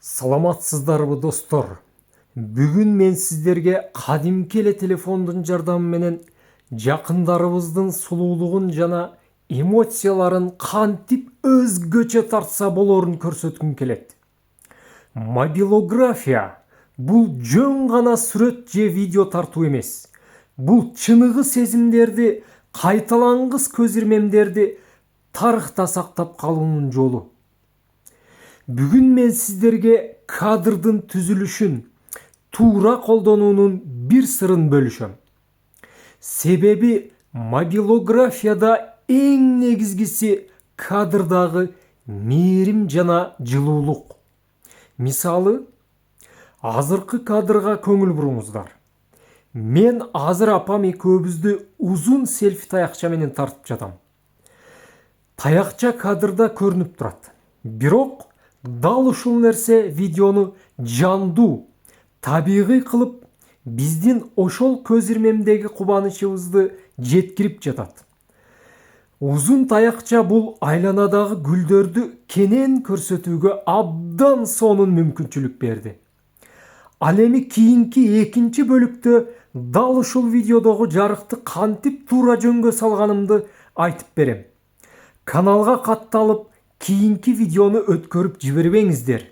Саламатсыздарбы достор. Бүгүн мен сиздерге кадимки эле телефондун жардамы менен жакындарыбыздын сулуулугун жана эмоцияларын кантип өзгөчө тартса болорун көрсөткүм келет. Мобилография бул жөн гана сүрөт же видео тартуу эмес. Бул чыныгы сезимдерди, кайталангыс көз ирмемдерди тарыхта сактап калуунун жолу. Бүгүн мен сиздерге кадрдын түзүлүшүн туура колдонуунун бир сырын бөлүшөм. Себеби мобилографияда эң негизгиси кадрдагы мээрим жана жылуулук. Мисалы, азыркы кадрга көңүл буруңуздар. Мен азыр апам экөөбүздү узун селфи таякча менен тартып жатам. Таякча кадрда көрүнүп турат. Бирок дал ушул нерсе видеону жандуу, табигый кылып, биздин ошол көз ирмемдеги кубанычыбызды жеткирип жатат. Узун таякча бул айланадагы гүлдөрдү кенен көрсөтүүгө абдан сонун мүмкүнчүлүк берди. Ал эми кийинки экинчи бөлүктө дал ушул видеодогу жарыкты кантип туура жөнгө салганымды айтып берем. Каналга катталып, кийинки видеону өткөрүп жибербеңиздер.